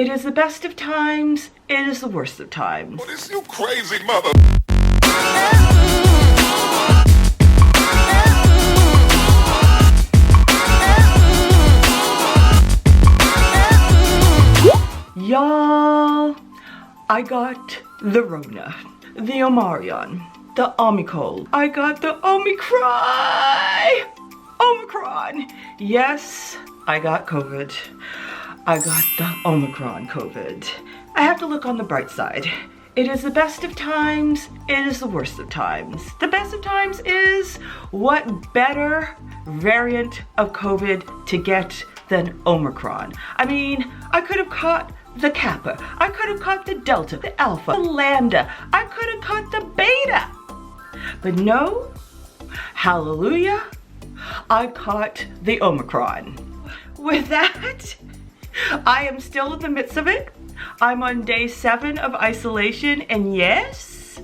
It is the best of times, it is the worst of times. What is you crazy mother? Y'all, I got the Rona, the Omarion, the Omicron. I got the Omicron. Yes, I got COVID. I got the Omicron COVID. I have to look on the bright side. It is the best of times, it is the worst of times. The best of times is, what better variant of COVID to get than Omicron? I mean, I could have caught the Kappa, I could have caught the Delta, the Alpha, the Lambda, I could have caught the Beta. But no, hallelujah, I caught the Omicron. With that, I am still in the midst of it. I'm on day 7 of isolation, and yes,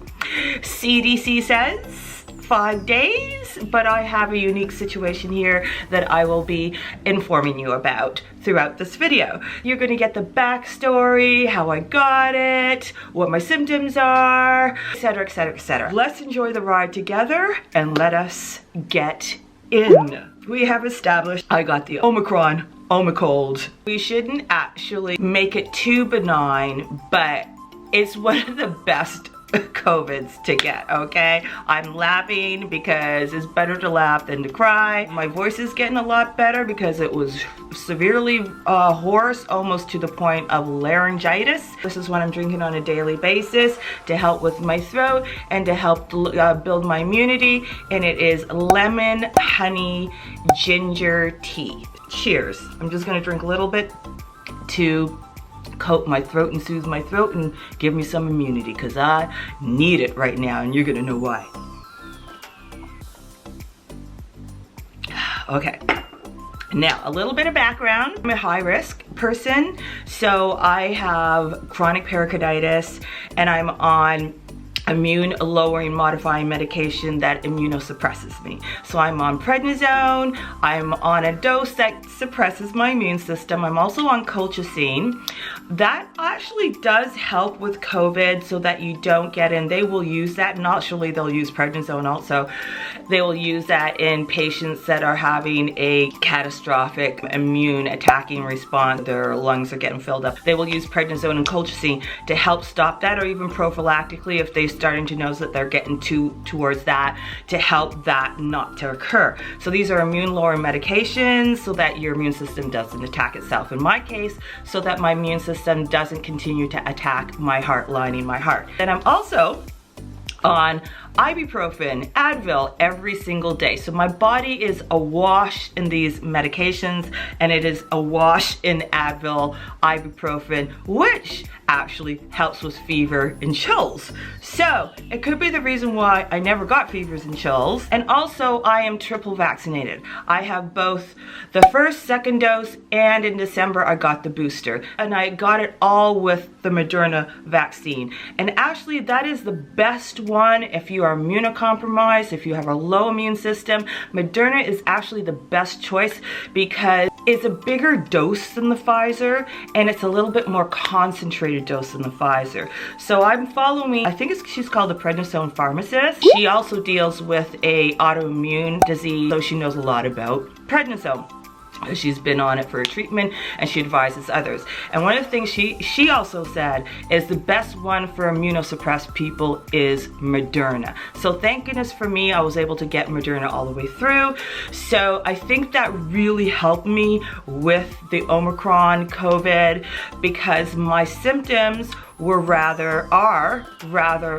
CDC says 5 days, but I have a unique situation here that I will be informing you about throughout this video. You're gonna get the backstory, how I got it, what my symptoms are, etc, etc, etc. Let's enjoy the ride together and let us get in. We have established I got the Omicron, Omicold. We shouldn't actually make it too benign, but it's one of the best COVIDs to get, okay? I'm laughing because it's better to laugh than to cry. My voice is getting a lot better because it was severely hoarse, almost to the point of laryngitis. This is what I'm drinking on a daily basis to help with my throat and to help build my immunity, and it is lemon honey ginger tea. Cheers. I'm just gonna drink a little bit to coat my throat and soothe my throat and give me some immunity, because I need it right now, and you're gonna know why. Okay, now a little bit of background. I'm a high risk person, so I have chronic pericarditis and I'm on immune lowering modifying medication that immunosuppresses me. So I'm on prednisone, I'm on a dose that suppresses my immune system. I'm also on colchicine. That actually does help with COVID so that you don't get in. They will use that, and actually they'll use prednisone also. They will use that in patients that are having a catastrophic immune attacking response. Their lungs are getting filled up. They will use prednisone and colchicine to help stop that, or even prophylactically if they're starting to notice that they're getting towards that, to help that not to occur. So these are immune lowering medications so that your immune system doesn't attack itself. In my case, so that my immune system doesn't continue to attack my heart lining my heart. And I'm also on ibuprofen, Advil every single day. So my body is awash in these medications, and it is awash in Advil, ibuprofen, which actually helps with fever and chills. So it could be the reason why I never got fevers and chills. And also I am triple vaccinated. I have both the first, second dose, and in December I got the booster. And I got it all with the Moderna vaccine. And actually that is the best one if you are immunocompromised, if you have a low immune system. Moderna is actually the best choice because it's a bigger dose than the Pfizer, and it's a little bit more concentrated dose than the Pfizer. So I'm following, I think she's called a prednisone pharmacist. She also deals with a autoimmune disease, so she knows a lot about prednisone. She's been on it for a treatment, and she advises others. And one of the things she also said is the best one for immunosuppressed people is Moderna. So thank goodness for me, I was able to get Moderna all the way through. So I think that really helped me with the Omicron COVID, because my symptoms are rather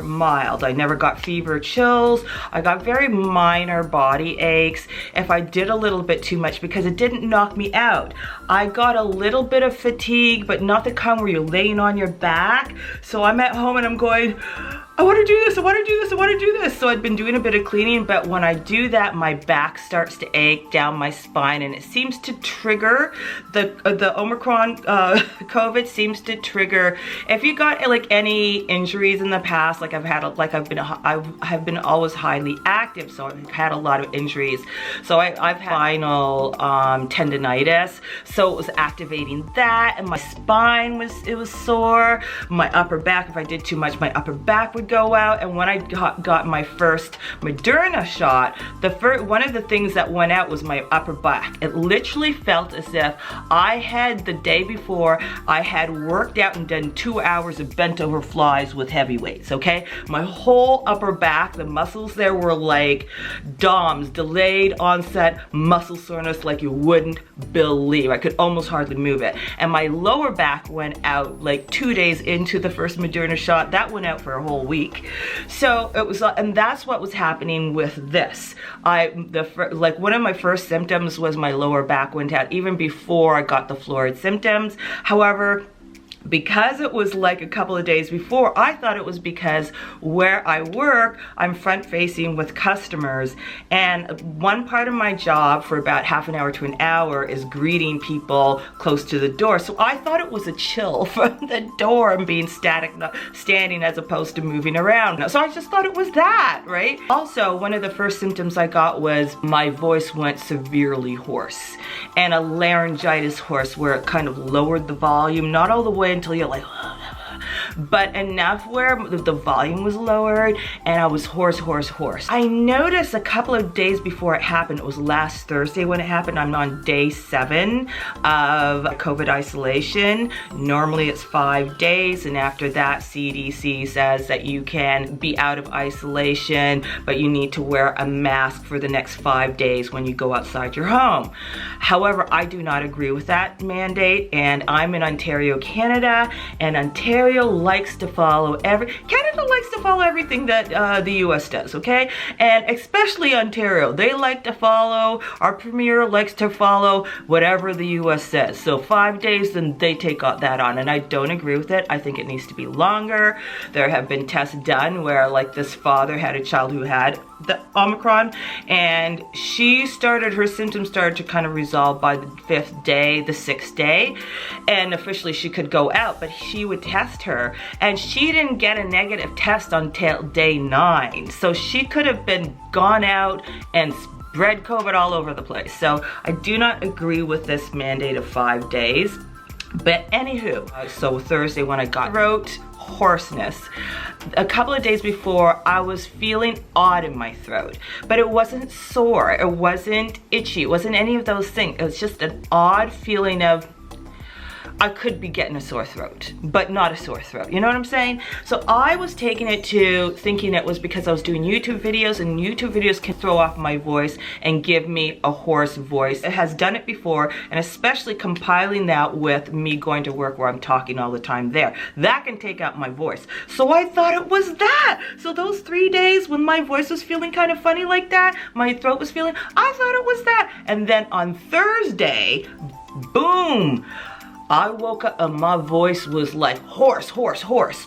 mild. I never got fever, chills. I got very minor body aches if I did a little bit too much, because it didn't knock me out. I got a little bit of fatigue, but not the kind where you're laying on your back. So I'm at home and I'm going, I want to do this, I want to do this, I want to do this. So I'd been doing a bit of cleaning, but when I do that, my back starts to ache down my spine, and it seems to trigger the Omicron COVID seems to trigger. If you got like any injuries in the past, like I've been always highly active, so I've had a lot of injuries. So I've had spinal tendonitis, so it was activating that, and my spine was sore. My upper back, if I did too much, my upper back would go out. And when I got my first Moderna shot, one of the things that went out was my upper back. It literally felt as if I had, the day before, I had worked out and done 2 hours of bent over flies with heavy weights, okay? My whole upper back, the muscles there were like DOMS, delayed onset muscle soreness, like you wouldn't believe. I could almost hardly move it. And my lower back went out like 2 days into the first Moderna shot. That went out for a whole week. So it was, and that's what was happening with this. Like one of my first symptoms was my lower back went out even before I got the florid symptoms. However, because it was like a couple of days before, I thought it was because where I work, I'm front facing with customers, and one part of my job for about half an hour to an hour is greeting people close to the door. So I thought it was a chill from the door and being static, standing as opposed to moving around. So I just thought it was that, right? Also, one of the first symptoms I got was my voice went severely hoarse, and a laryngitis hoarse where it kind of lowered the volume, not all the way until you're like, but enough where the volume was lowered and I was hoarse. I noticed a couple of days before it happened, it was last Thursday when it happened, I'm on day 7 of COVID isolation. Normally it's 5 days, and after that CDC says that you can be out of isolation, but you need to wear a mask for the next 5 days when you go outside your home. However, I do not agree with that mandate, and I'm in Ontario, Canada, and Ontario likes to follow Canada likes to follow everything that the US does, okay? And especially Ontario, they like to follow, our premier likes to follow whatever the US says. So 5 days, then they take that on, and I don't agree with it. I think it needs to be longer. There have been tests done where like this father had a child who had the Omicron, and her symptoms started to kind of resolve by the 5th day, the 6th day, and officially she could go out, but she would test her, and she didn't get a negative test until day 9. So she could have been gone out and spread COVID all over the place. So I do not agree with this mandate of 5 days. But anywho, so Thursday when I got throat hoarseness, a couple of days before I was feeling odd in my throat, but it wasn't sore, it wasn't itchy, it wasn't any of those things. It was just an odd feeling of I could be getting a sore throat, but not a sore throat. You know what I'm saying? So I was taking it to thinking it was because I was doing YouTube videos, and YouTube videos can throw off my voice and give me a hoarse voice. It has done it before, and especially compiling that with me going to work where I'm talking all the time there. That can take out my voice. So I thought it was that. So those 3 days when my voice was feeling kind of funny like that, my throat was feeling, I thought it was that. And then on Thursday, boom, I woke up and my voice was like hoarse.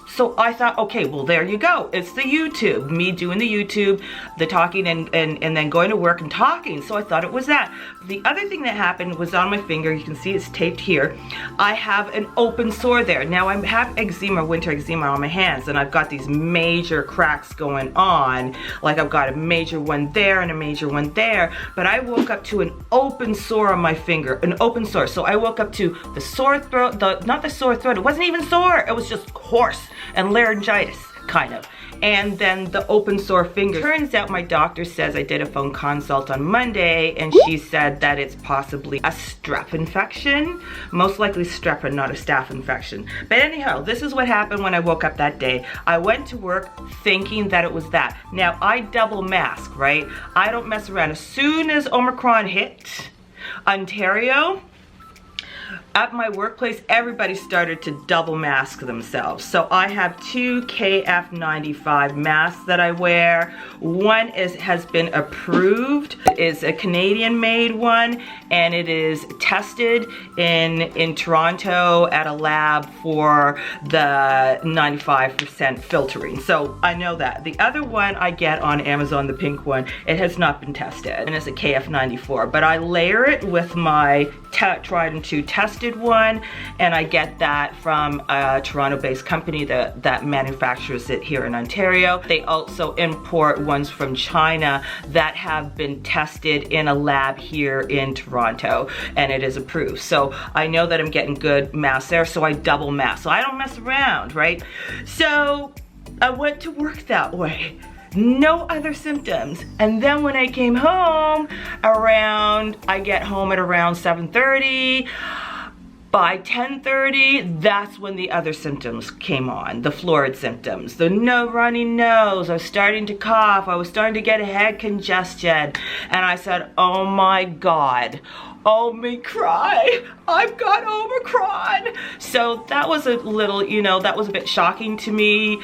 So I thought, okay, well there you go. It's the YouTube, me doing the YouTube, the talking and then going to work and talking. So I thought it was that. The other thing that happened was on my finger, you can see it's taped here. I have an open sore there. Now I have eczema, winter eczema on my hands, and I've got these major cracks going on. Like I've got a major one there and a major one there, but I woke up to an open sore on my finger, an open sore. So I woke up to the sore throat, not the sore throat, it wasn't even sore, it was just hoarse and laryngitis, kind of. And then the open sore finger. Turns out my doctor says, I did a phone consult on Monday, and she said that it's possibly a strep infection. Most likely strep and not a staph infection. But anyhow, this is what happened when I woke up that day. I went to work thinking that it was that. Now, I double mask, right? I don't mess around. As soon as Omicron hit Ontario, At my workplace, everybody started to double mask themselves. So I have 2 KF95 masks that I wear. One has been approved. It's a Canadian made one, and it is tested in Toronto at a lab for the 95% filtering. So I know that. The other one I get on Amazon, the pink one, it has not been tested, and it's a KF94. But I layer it with my tried and true tested one, and I get that from a Toronto-based company that manufactures it here in Ontario. They also import ones from China that have been tested in a lab here in Toronto, and it is approved. So I know that I'm getting good masks there, so I double mask. So I don't mess around, right? So I went to work that way. No other symptoms. And then when I came home I get home at around 7:30. By 10:30, that's when the other symptoms came on, the florid symptoms. The runny nose, I was starting to cough, I was starting to get a head congestion. And I said, oh my God, oh me cry, I've got Omicron. So that was a little, that was a bit shocking to me,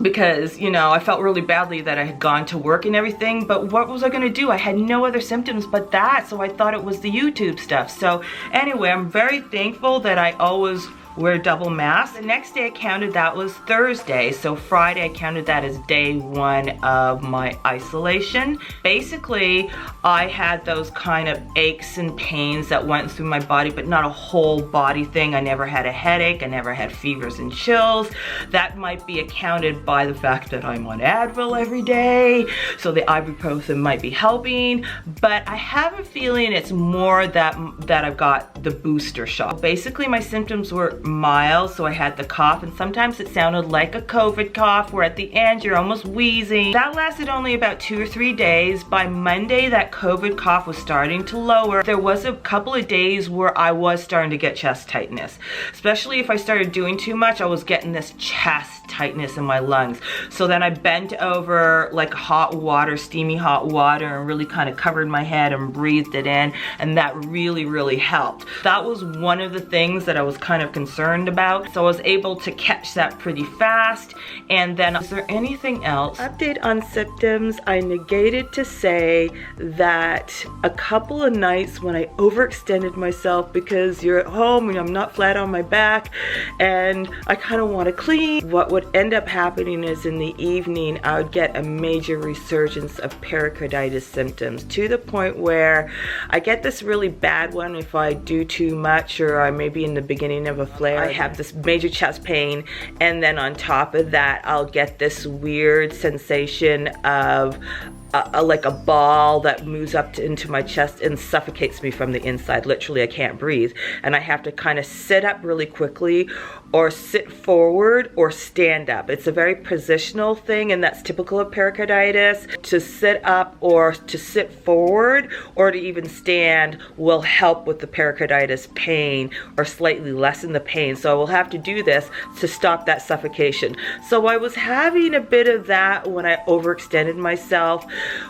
because I felt really badly that I had gone to work and everything, but what was I gonna do? I had no other symptoms but that, so I thought it was the YouTube stuff. So anyway, I'm very thankful that I always wear double masks. The next day I counted that was Thursday, so Friday I counted that as day 1 of my isolation. Basically, I had those kind of aches and pains that went through my body, but not a whole body thing. I never had a headache, I never had fevers and chills. That might be accounted by the fact that I'm on Advil every day, so the ibuprofen might be helping, but I have a feeling it's more that I've got the booster shot. Basically, my symptoms were mild, so I had the cough, and sometimes it sounded like a COVID cough where at the end you're almost wheezing. That lasted only about 2 or 3 days. By Monday, that COVID cough was starting to lower. There was a couple of days where I was starting to get chest tightness, especially if I started doing too much. I was getting this chest tightness in my lungs. So then I bent over like hot water, steamy hot water, and really kind of covered my head and breathed it in, and that really, really helped. That was one of the things that I was kind of concerned about. So I was able to catch that pretty fast. And then, is there anything else? Update on symptoms. I negated to say that a couple of nights when I overextended myself, because you're at home and I'm not flat on my back and I kind of want to clean, what would end up happening is in the evening I would get a major resurgence of pericarditis symptoms, to the point where I get this really bad one if I do too much, or I may be in the beginning of a flare. I have this major chest pain, and then on top of that I'll get this weird sensation of like a ball that moves up into my chest and suffocates me from the inside. Literally, I can't breathe. And I have to kind of sit up really quickly, or sit forward, or stand up. It's a very positional thing, and that's typical of pericarditis. To sit up or to sit forward or to even stand will help with the pericarditis pain or slightly lessen the pain. So I will have to do this to stop that suffocation. So I was having a bit of that when I overextended myself,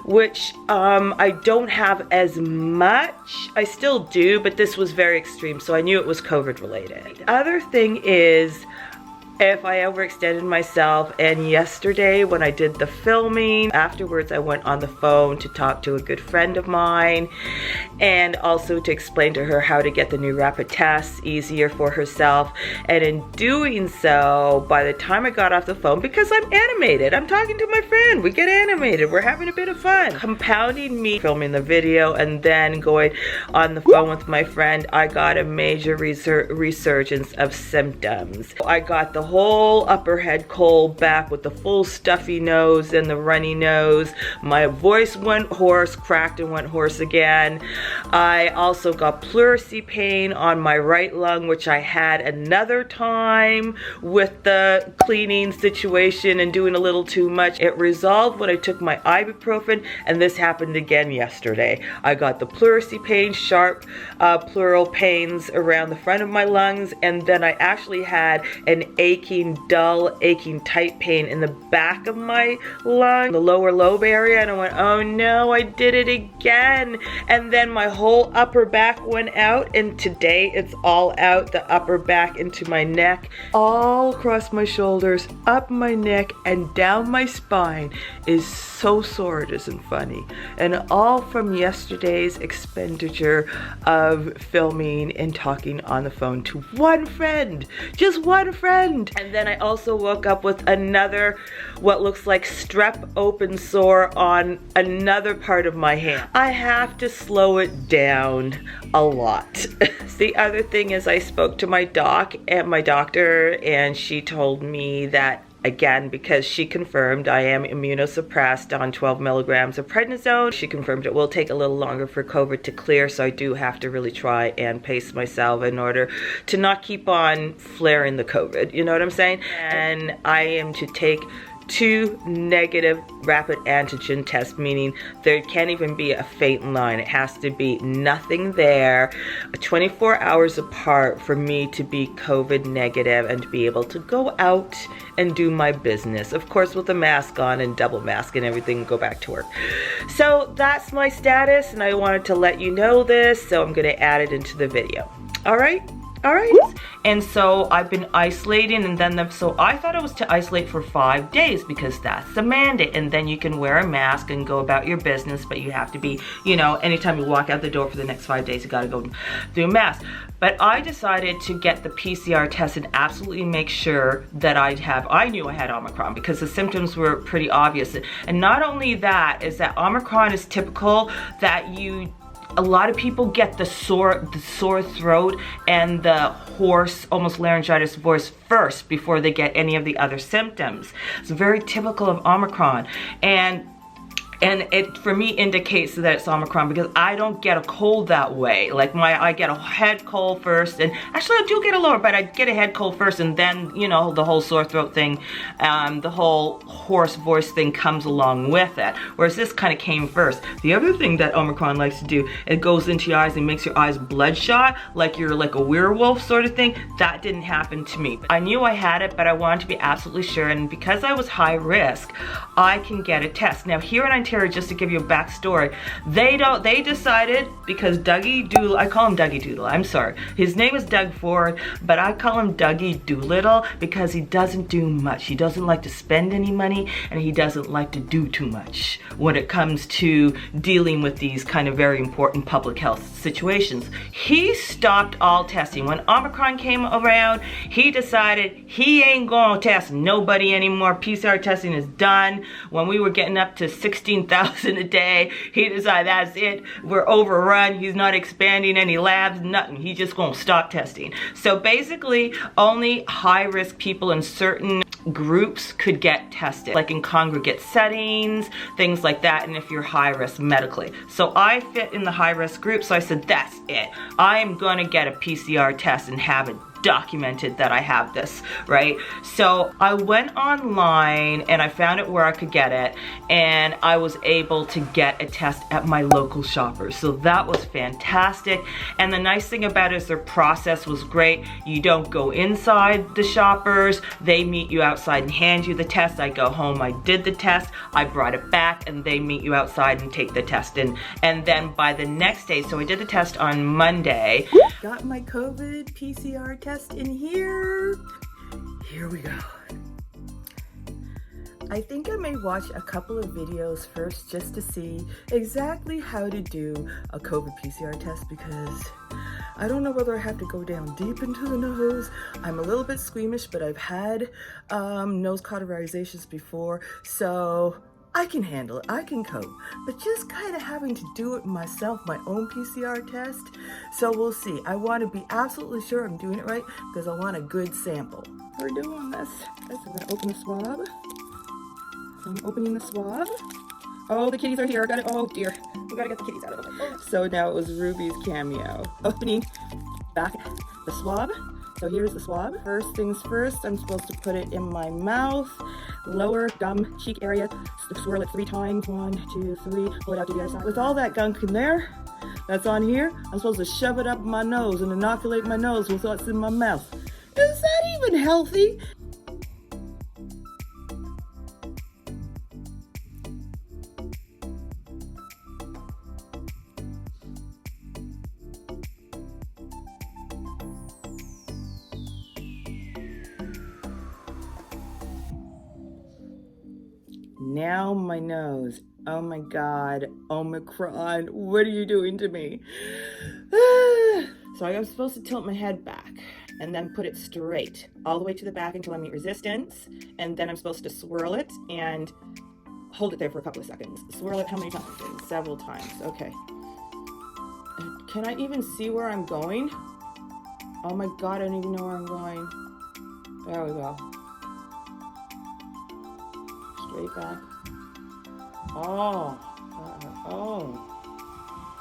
which I don't have as much. I still do, but this was very extreme, so I knew it was COVID related. The other thing is, if I overextended myself, and yesterday when I did the filming, afterwards I went on the phone to talk to a good friend of mine, and also to explain to her how to get the new rapid tests easier for herself. And in doing so, by the time I got off the phone, because I'm animated, I'm talking to my friend, we get animated, we're having a bit of fun. Compounding me filming the video and then going on the phone with my friend, I got a major resurgence of symptoms. I got the whole upper head cold back with the full stuffy nose and the runny nose. My voice went hoarse, cracked and went hoarse again. I also got pleurisy pain on my right lung, which I had another time with the cleaning situation and doing a little too much. It resolved when I took my ibuprofen, and this happened again yesterday. I got the pleurisy pain, sharp pleural pains around the front of my lungs, and then I actually had an aching, dull, aching, tight pain in the back of my lung, the lower lobe area, and I went, oh no, I did it again. And then my whole upper back went out, and today it's all out, the upper back into my neck, all across my shoulders, up my neck, and down my spine is so sore it isn't funny. And all from yesterday's expenditure of filming and talking on the phone to one friend, just one friend. And then I also woke up with another, what looks like strep open sore on another part of my hand. I have to slow it down a lot. The other thing is I spoke to my doctor, and she told me that, again, because she confirmed I am immunosuppressed on 12 milligrams of prednisone. She confirmed it will take a little longer for COVID to clear, so I do have to really try and pace myself in order to not keep on flaring the COVID, you know what I'm saying? And I am to take 2 negative rapid antigen tests, meaning there can't even be a faint line. It has to be nothing there, 24 hours apart for me to be COVID negative and to be able to go out and do my business. Of course, with a mask on and double mask and everything, go back to work. So that's my status, and I wanted to let you know this, so I'm gonna add it into the video. All right? All right. And so I've been isolating, and then so I thought it was to isolate for 5 days because that's the mandate, and then you can wear a mask and go about your business, but you have to be, you know, anytime you walk out the door for the next 5 days, you gotta go do a mask. But I decided to get the PCR test and absolutely make sure that I knew I had Omicron because the symptoms were pretty obvious. And not only that, is that Omicron is typical that a lot of people get the sore throat and the hoarse, almost laryngitis voice first before they get any of the other symptoms. It's very typical of Omicron. And it, for me, indicates that it's Omicron because I don't get a cold that way. Like I get a head cold first, and actually I do get a lower, but I get a head cold first, and then, you know, the whole sore throat thing, the whole hoarse voice thing comes along with it. Whereas this kind of came first. The other thing that Omicron likes to do, it goes into your eyes and makes your eyes bloodshot, like you're like a werewolf sort of thing. That didn't happen to me. I knew I had it, but I wanted to be absolutely sure, and because I was high risk, I can get a test. Now here in Ontario, just to give you a backstory, they decided, because Dougie Doolittle, I call him Dougie Doodle, I'm sorry. His name is Doug Ford, but I call him Dougie Doolittle because he doesn't do much. He doesn't like to spend any money, and he doesn't like to do too much when it comes to dealing with these kind of very important public health situations. He stopped all testing. When Omicron came around, he decided he ain't gonna test nobody anymore. PCR testing is done. When we were getting up to 16,000 a day, he decided that's it, we're overrun, he's not expanding any labs, nothing, he's just gonna stop testing. So basically only high risk people in certain groups could get tested, like in congregate settings, things like that, and if you're high risk medically. So I fit in the high risk group, so I said that's it, I am gonna get a PCR test and have it documented that I have this, right? So I went online and I found it where I could get it, and I was able to get a test at my local Shoppers. So that was fantastic. And the nice thing about it is their process was great. You don't go inside the Shoppers, they meet you outside and hand you the test. I go home, I did the test, I brought it back, and they meet you outside and take the test. And then by the next day, so I did the test on Monday. Got my COVID PCR test in here. Here we go. I think I may watch a couple of videos first just to see exactly how to do a COVID PCR test, because I don't know whether I have to go down deep into the nose. I'm a little bit squeamish, but I've had nose cauterizations before, so I can handle it, I can cope, but just kind of having to do it myself, my own PCR test. So we'll see. I want to be absolutely sure I'm doing it right because I want a good sample. We're doing this. I'm gonna open the swab. So I'm opening the swab. Oh, the kitties are here. Got it. Oh dear. We gotta get the kitties out of the way. So now it was Ruby's cameo. Opening back the swab. So here's the swab. First things first, I'm supposed to put it in my mouth, lower gum cheek area, swirl it 3 times, 1, 2, 3, pull it out to the other side. With all that gunk in there, that's on here, I'm supposed to shove it up my nose and inoculate my nose with what's in my mouth. Is that even healthy? Now my nose. Oh my God, Omicron, what are you doing to me? So I was supposed to tilt my head back and then put it straight all the way to the back until I meet resistance. And then I'm supposed to swirl it and hold it there for a couple of seconds. Swirl it how many times? Several times, okay. Can I even see where I'm going? Oh my God, I don't even know where I'm going. There we go. Straight back. Oh.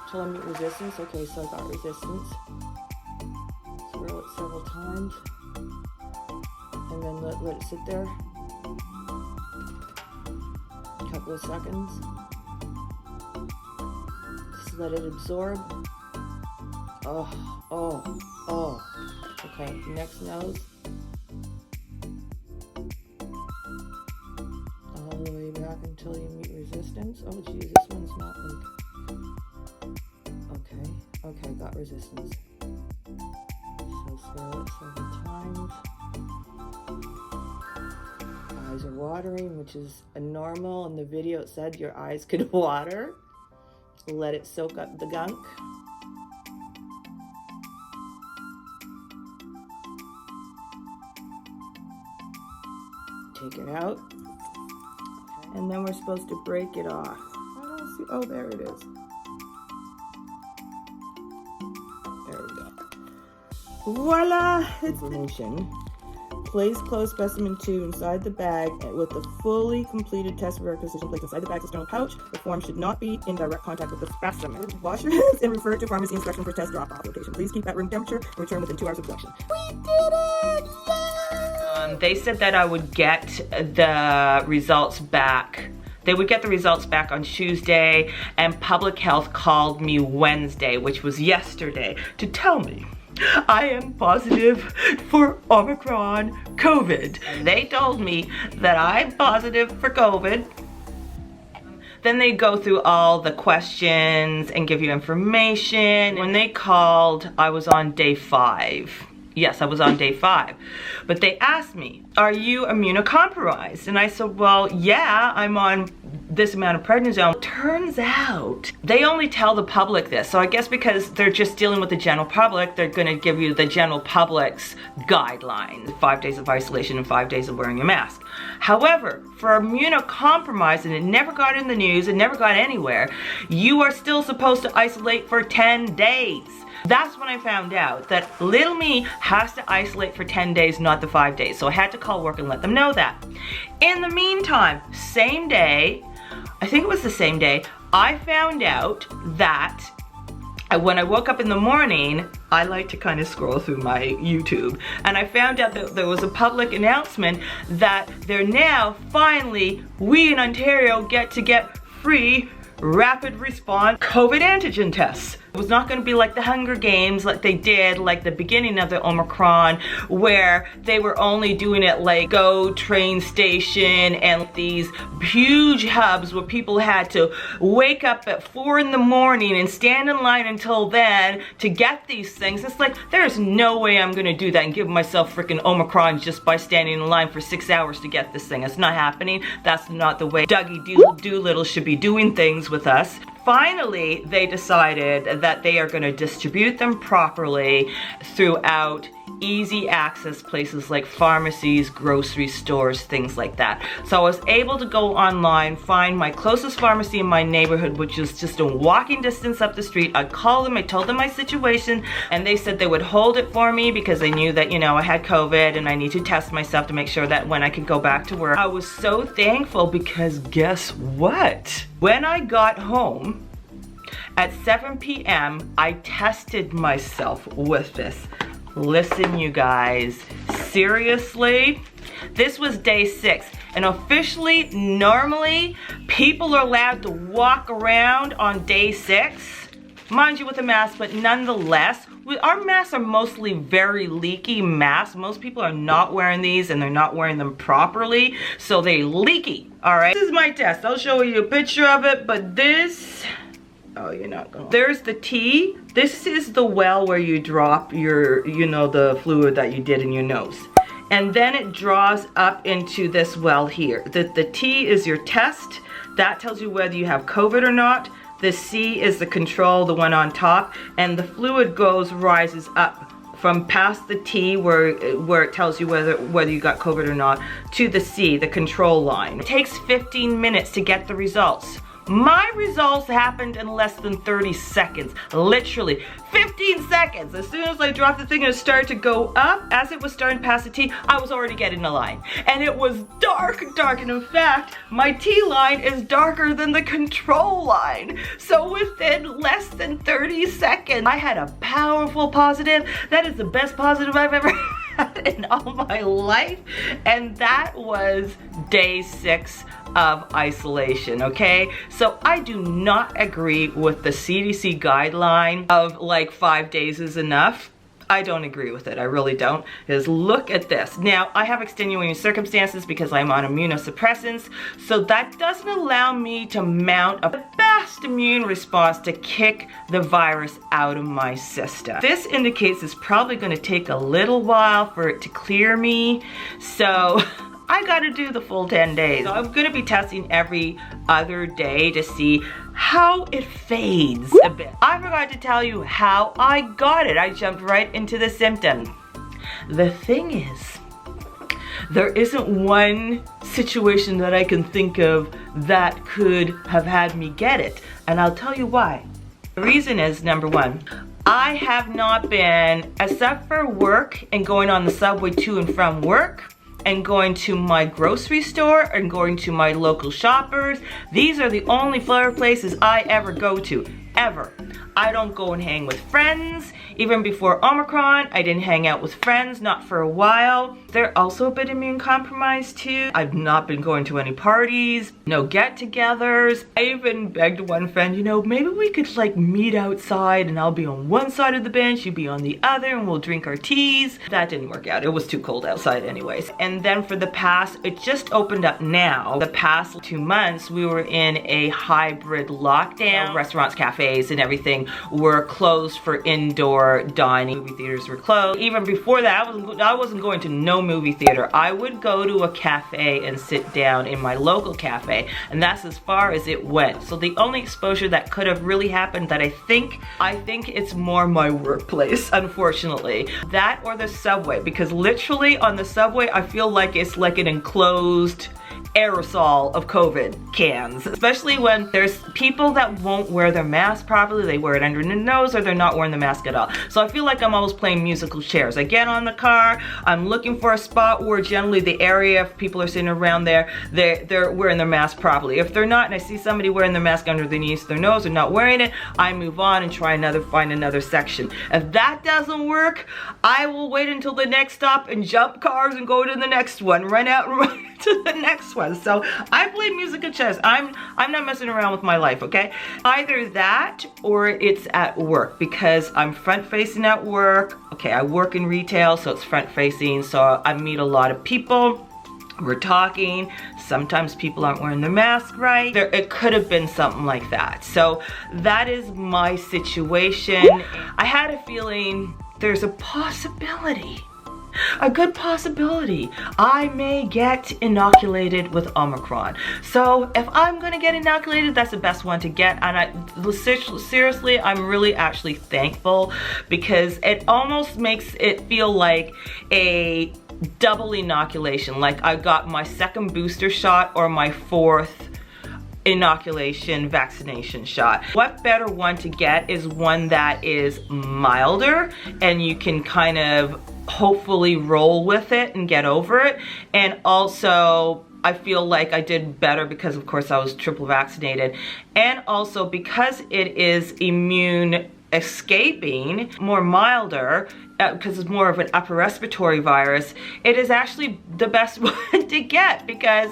Till I meet resistance. Okay, so I got resistance. Swirl it several times. And then let it sit there. A couple of seconds. Just let it absorb. Oh. Okay, next nose. All the way back until you meet resistance. Oh geez, this one's not like... Okay, got resistance. So swirl it several times. Eyes are watering, which is a normal. In the video it said your eyes could water. Let it soak up the gunk. Take it out. And then we're supposed to break it off. I don't see, oh, there it is. There we go. Voila! It's information. Place closed specimen 2 inside the bag with the fully completed test requisition placed inside the bag's external pouch. The form should not be in direct contact with the specimen. Wash your hands and refer to pharmacy inspection for test drop-off location. Please keep at room temperature and return within 2 hours of collection. We did it! Yay! They said that I would get the results back. They would get the results back on Tuesday, and Public Health called me Wednesday, which was yesterday, to tell me I am positive for Omicron COVID. And they told me that I'm positive for COVID. Then they go through all the questions and give you information. When they called, I was on day 5. Yes, I was on day 5. But they asked me, are you immunocompromised? And I said, well, yeah, I'm on this amount of prednisone. Turns out they only tell the public this. So I guess because they're just dealing with the general public, they're gonna give you the general public's guidelines. 5 days of isolation and 5 days of wearing a mask. However, for immunocompromised, and it never got in the news, it never got anywhere, you are still supposed to isolate for 10 days. That's when I found out that little me has to isolate for 10 days, not the 5 days. So I had to call work and let them know that. In the meantime, same day, I think it was the same day, I found out that when I woke up in the morning, I like to kind of scroll through my YouTube, and I found out that there was a public announcement that they're now finally, we in Ontario get free rapid response COVID antigen tests. It was not going to be like the Hunger Games, like they did like the beginning of the Omicron, where they were only doing it like GO train station and these huge hubs where people had to wake up at 4 in the morning and stand in line until then to get these things. It's like, there's no way I'm going to do that and give myself freaking Omicron just by standing in line for 6 hours to get this thing. It's not happening. That's not the way Dougie Doolittle should be doing things with us. Finally, they decided that they are going to distribute them properly throughout easy access places like pharmacies, grocery stores, things like that. So I was able to go online, find my closest pharmacy in my neighborhood, which is just a walking distance up the street. I called them, I told them my situation, and they said they would hold it for me because they knew that, you know, I had COVID and I need to test myself to make sure that when I could go back to work. I was so thankful because guess what? When I got home at 7 p.m., I tested myself with this. Listen, you guys, seriously, this was day 6, and officially, normally, people are allowed to walk around on day 6, mind you with a mask, but nonetheless, our masks are mostly very leaky masks. Most people are not wearing these, and they're not wearing them properly, so they're leaky, all right? This is my test. I'll show you a picture of it, but this, oh, you're not going. There's the T. This is the well where you drop your, you know, the fluid that you did in your nose. and then it draws up into this well here. The T is your test. That tells you whether you have COVID or not. The C is the control, the one on top, and the fluid rises up from past the T where it tells you whether you got COVID or not, to the C, the control line. It takes 15 minutes to get the results. My results happened in less than 30 seconds, literally 15 seconds. As soon as I dropped the thing and it started to go up, as it was starting past the T, I was already getting the line. And it was dark, and in fact, my T line is darker than the control line. So within less than 30 seconds, I had a powerful positive. That is the best positive I've ever had in all my life. And that was day 6 of isolation, okay? So I do not agree with the CDC guideline of like 5 days is enough. I don't agree with it, I really don't. Because look at this. Now, I have extenuating circumstances because I'm on immunosuppressants, so that doesn't allow me to mount a fast immune response to kick the virus out of my system. This indicates it's probably gonna take a little while for it to clear me, so I gotta do the full 10 days. So I'm gonna be testing every other day to see how it fades a bit. I forgot to tell you how I got it. I jumped right into the symptoms. The thing is, there isn't one situation that I can think of that could have had me get it, and I'll tell you why. The reason is, number one, I have not been, except for work and going on the subway to and from work, and going to my grocery store and going to my local shoppers. These are the only flower places I ever go to, ever. I don't go and hang with friends. Even before Omicron, I didn't hang out with friends, not for a while. They're also a bit immune compromised too. I've not been going to any parties, no get-togethers. I even begged one friend, you know, maybe we could like meet outside and I'll be on one side of the bench, you be on the other, and we'll drink our teas. That didn't work out. It was too cold outside anyways. And then for the past, it just opened up now. The past 2 months, we were in a hybrid lockdown. Restaurants, cafes, and everything were closed for indoor dining. Movie theaters were closed. Even before that, I wasn't going to no movie theater. I would go to a cafe and sit down in my local cafe, and that's as far as it went. So the only exposure that could have really happened that I think it's more my workplace, unfortunately. That or the subway, because literally on the subway, I feel like it's like an enclosed aerosol of COVID cans, especially when there's people that won't wear their mask properly. They wear it under their nose, or they're not wearing the mask at all. So I feel like I'm always playing musical chairs. I get on the car, I'm looking for a spot where generally the area, if people are sitting around there, they're wearing their mask properly. If they're not, and I see somebody wearing their mask underneath their nose or not wearing it, I move on and find another section. If that doesn't work, I will wait until the next stop and jump cars and go to the next one, run out and run to the next one. So I play musical chairs. I'm not messing around with my life, okay? Either that or it's at work, because I'm front facing at work. Okay, I work in retail, so it's front facing, so I meet a lot of people. We're talking. Sometimes people aren't wearing their mask right. It could have been something like that. So that is my situation. I had a feeling there's a possibility, a good possibility, I may get inoculated with Omicron. So if I'm gonna get inoculated, that's the best one to get. And seriously, I'm really actually thankful, because it almost makes it feel like a double inoculation. Like I got my second booster shot or my 4th inoculation vaccination shot. What better one to get is one that is milder, and you can kind of hopefully roll with it and get over it. And also, I feel like I did better because of course I was triple vaccinated, and also because it is immune escaping, more milder, because it's more of an upper respiratory virus, it is actually the best one to get, because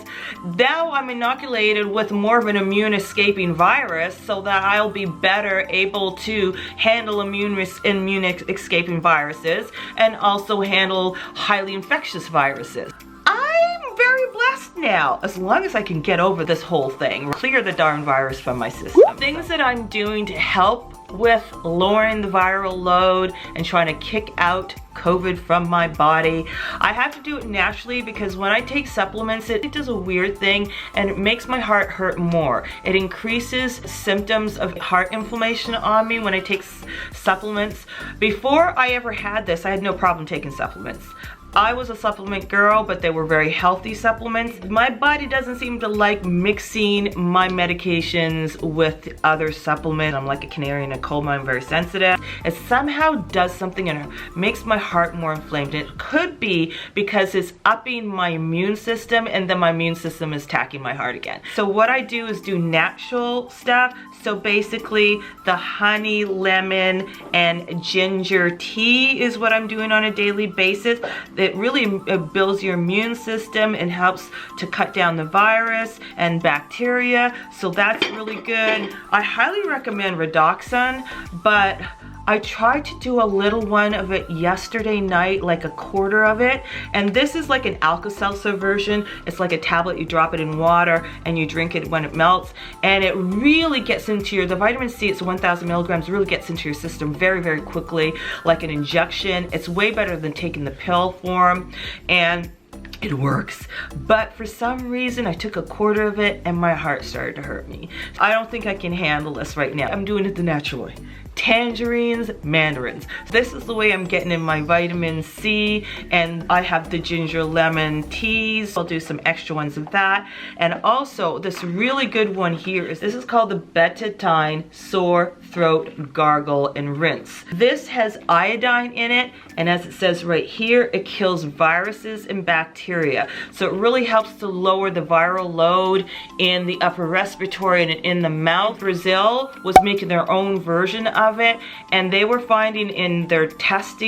now I'm inoculated with more of an immune escaping virus, so that I'll be better able to handle immune escaping viruses and also handle highly infectious viruses. I'm very blessed now, as long as I can get over this whole thing, clear the darn virus from my system. Things that I'm doing to help with lowering the viral load and trying to kick out COVID from my body. I have to do it naturally because when I take supplements, it does a weird thing and it makes my heart hurt more. It increases symptoms of heart inflammation on me when I take supplements. Before I ever had this, I had no problem taking supplements. I was a supplement girl, but they were very healthy supplements. My body doesn't seem to like mixing my medications with other supplements. I'm like a canary in a coal mine, very sensitive. It somehow does something and it makes my heart more inflamed. It could be because it's upping my immune system and then my immune system is attacking my heart again. So what I do is do natural stuff. So basically the honey, lemon, and ginger tea is what I'm doing on a daily basis. It really builds your immune system and helps to cut down the virus and bacteria. So that's really good. I highly recommend Redoxon, but I tried to do a little one of it yesterday night, like a quarter of it. And this is like an Alka-Seltzer version. It's like a tablet, you drop it in water and you drink it when it melts. And it really gets into the vitamin C, it's 1,000 milligrams, really gets into your system very, very quickly, like an injection. It's way better than taking the pill form. And it works. But for some reason, I took a quarter of it and my heart started to hurt me. I don't think I can handle this right now. I'm doing it the natural way. Tangerines, mandarins. This is the way I'm getting in my vitamin C, and I have the ginger lemon teas. I'll do some extra ones of that. And also this really good one here is, this is called the Betadine Sore Throat Gargle and Rinse. This has iodine in it, and as it says right here, it kills viruses and bacteria. So it really helps to lower the viral load in the upper respiratory and in the mouth. Brazil was making their own version of it, and they were finding in their test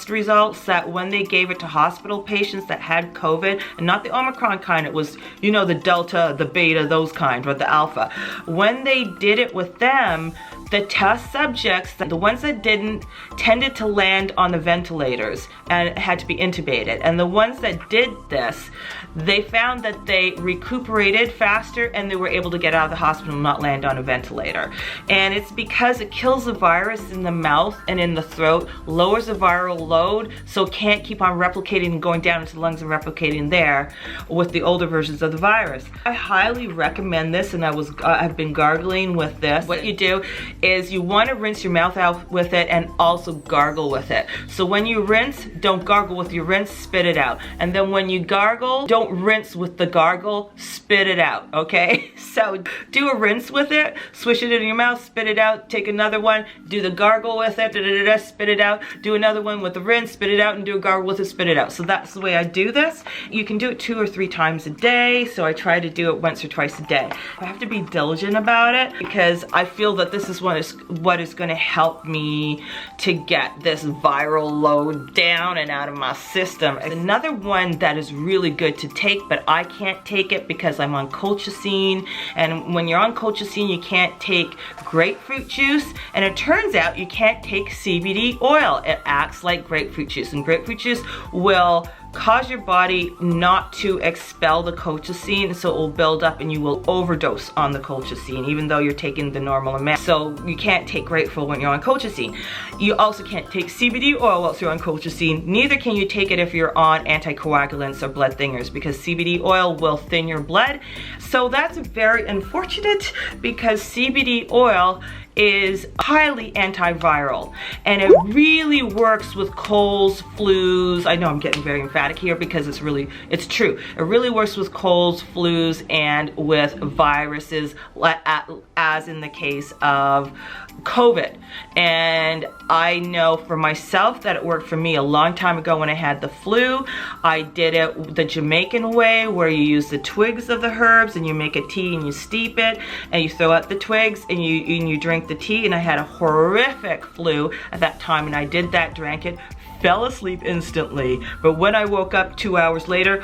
results that when they gave it to hospital patients that had COVID, and not the Omicron kind, it was, you know, the Delta, the Beta, those kind, or the Alpha. When they did it with them, the test subjects, the ones that didn't, tended to land on the ventilators and had to be intubated. And the ones that did this, they found that they recuperated faster and they were able to get out of the hospital and not land on a ventilator. And it's because it kills the virus in the mouth and in the throat, lowers the viral load, so it can't keep on replicating and going down into the lungs and replicating there with the older versions of the virus. I highly recommend this, and I've been gargling with this. What you do is you want to rinse your mouth out with it and also gargle with it. So when you rinse, don't gargle with your rinse, spit it out. And then when you gargle, don't rinse with the gargle, spit it out, okay? So do a rinse with it, swish it in your mouth, spit it out, take another one, do the gargle with it, spit it out, do another one with the rinse, spit it out, and do a gargle with it, spit it out. So that's the way I do this. You can do it 2 or 3 times a day, so I try to do it once or twice a day. I have to be diligent about it because I feel that this is what is going to help me to get this viral load down and out of my system. Another one that is really good to take, but I can't take it because I'm on colchicine, and when you're on colchicine you can't take grapefruit juice, and it turns out you can't take CBD oil. It acts like grapefruit juice, and grapefruit juice will cause your body not to expel the colchicine, so it will build up and you will overdose on the colchicine even though you're taking the normal amount. So you can't take grapefruit when you're on colchicine. You also can't take CBD oil whilst you're on colchicine. Neither can you take it if you're on anticoagulants or blood thinners, because CBD oil will thin your blood. So that's very unfortunate because CBD oil is highly antiviral, and it really works with colds, flus. I know I'm getting very emphatic here because it's true. It really works with colds, flus, and with viruses, as in the case of COVID. And I know for myself that it worked for me a long time ago when I had the flu. I did it the Jamaican way, where you use the twigs of the herbs and you make a tea and you steep it and you throw out the twigs and you drink the tea. And I had a horrific flu at that time, and I did that, drank it, fell asleep instantly. But when I woke up 2 hours later,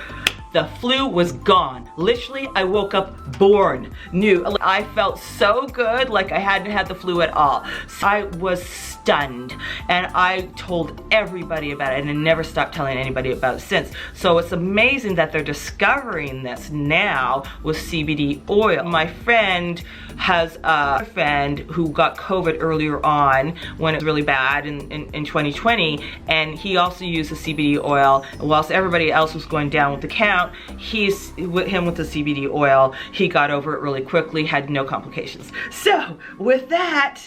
the flu was gone. Literally, I woke up born new. I felt so good, like I hadn't had the flu at all. So I was stunned, and I told everybody about it, and I never stopped telling anybody about it since. So it's amazing that they're discovering this now with CBD oil. My friend has a friend who got COVID earlier on when it was really bad in 2020, and he also used the CBD oil. Whilst everybody else was going down with the count, with the CBD oil, he got over it really quickly, had no complications. So with that,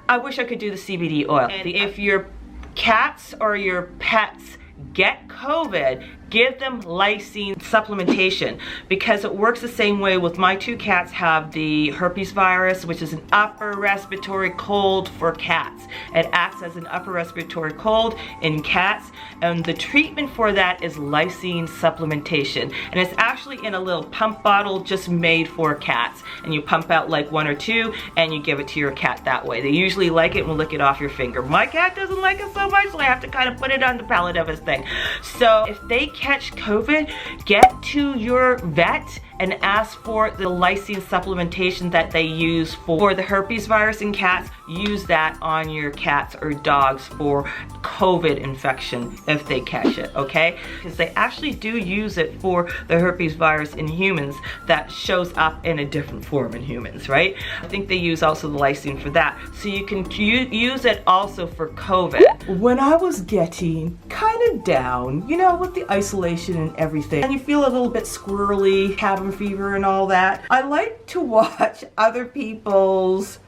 I wish I could do the CBD oil. And if your cats or your pets get COVID, give them lysine supplementation, because it works the same way with my two cats have the herpes virus, which is an upper respiratory cold for cats. It acts as an upper respiratory cold in cats, and the treatment for that is lysine supplementation. And it's actually in a little pump bottle just made for cats. And you pump out like 1 or 2 and you give it to your cat that way. They usually like it and will lick it off your finger. My cat doesn't like it so much, so I have to kind of put it on the palate of his thing. So if they catch COVID, get to your vet and ask for the lysine supplementation that they use for the herpes virus in cats. Use that on your cats or dogs for COVID infection if they catch it, okay? Because they actually do use it for the herpes virus in humans that shows up in a different form in humans, right? I think they use also the lysine for that. So you can use it also for COVID. When I was getting kind of down, you know, with the isolation and everything, and you feel a little bit squirrely, cabin fever and all that, I like to watch other people's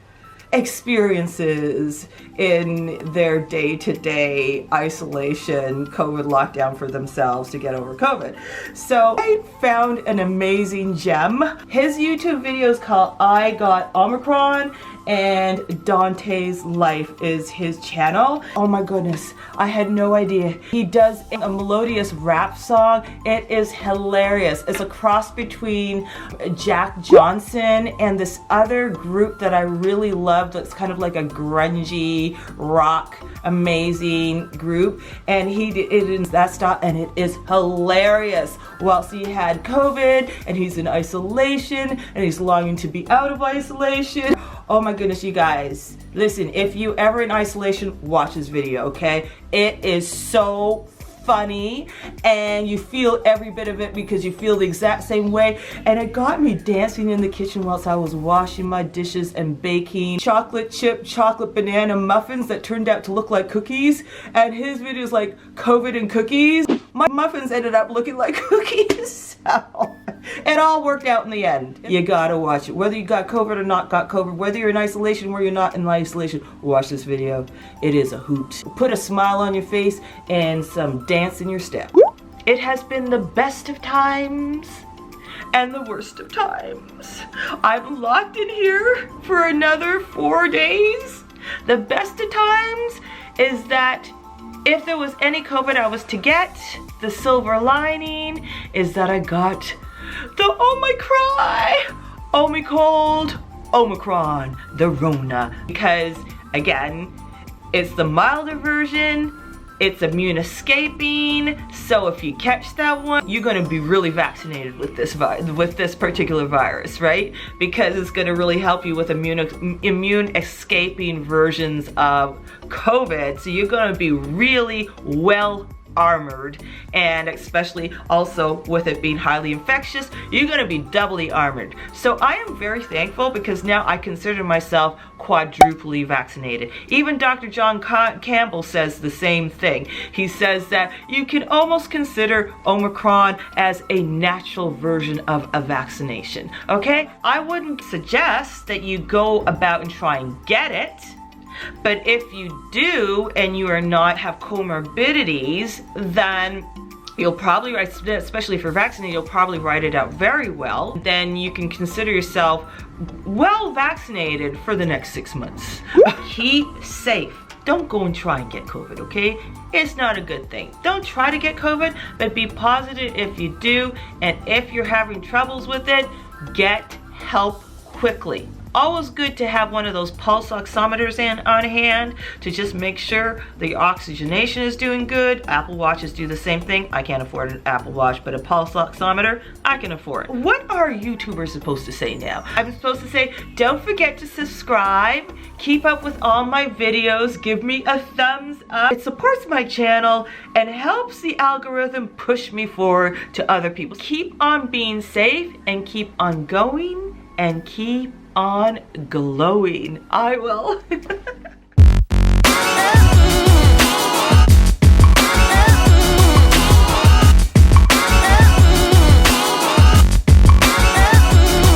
experiences in their day-to-day isolation, COVID lockdown for themselves to get over COVID. So I found an amazing gem. His YouTube video is called I Got Omicron, and Dante's Life is his channel. Oh my goodness, I had no idea. He does a melodious rap song. It is hilarious. It's a cross between Jack Johnson and this other group that I really love that's kind of like a grungy rock amazing group, and he did it in that style, and it is hilarious. Whilst he had COVID and he's in isolation and he's longing to be out of isolation. Oh my goodness, you guys. Listen, if you ever in isolation, watch this video, okay? It is so funny, and you feel every bit of it because you feel the exact same way. And it got me dancing in the kitchen whilst I was washing my dishes and baking chocolate chip, chocolate banana muffins that turned out to look like cookies. And his video is like COVID and cookies. My muffins ended up looking like cookies. So it all worked out in the end. You gotta watch it. Whether you got COVID or not got COVID, whether you're in isolation or you're not in isolation, watch this video. It is a hoot. Put a smile on your face and some dance in your step. It has been the best of times and the worst of times. I'm locked in here for another 4 days. The best of times is that if there was any COVID I was to get, the silver lining is that I got the Omicron, the Rona. Because again, it's the milder version, it's immune escaping, so if you catch that one, you're gonna be really vaccinated with this particular virus, right? Because it's gonna really help you with immune escaping versions of COVID, so you're gonna be really well armored, and especially also with it being highly infectious, you're going to be doubly armored. So I am very thankful because now I consider myself quadruply vaccinated. Even Dr. John Campbell says the same thing. He says that you can almost consider Omicron as a natural version of a vaccination. Okay? I wouldn't suggest that you go about and try and get it. But if you do and you are not have comorbidities, then you'll probably, especially if you're vaccinated, you'll probably ride it out very well. Then you can consider yourself well vaccinated for the next 6 months. Keep safe. Don't go and try and get COVID, okay? It's not a good thing. Don't try to get COVID, but be positive if you do. And if you're having troubles with it, get help quickly. Always good to have one of those pulse oximeters on hand to just make sure the oxygenation is doing good. Apple Watches do the same thing. I can't afford an Apple Watch, but a pulse oximeter, I can afford. What are YouTubers supposed to say now? I'm supposed to say, don't forget to subscribe, keep up with all my videos, give me a thumbs up. It supports my channel and helps the algorithm push me forward to other people. Keep on being safe and keep on going and keep on glowing. I will.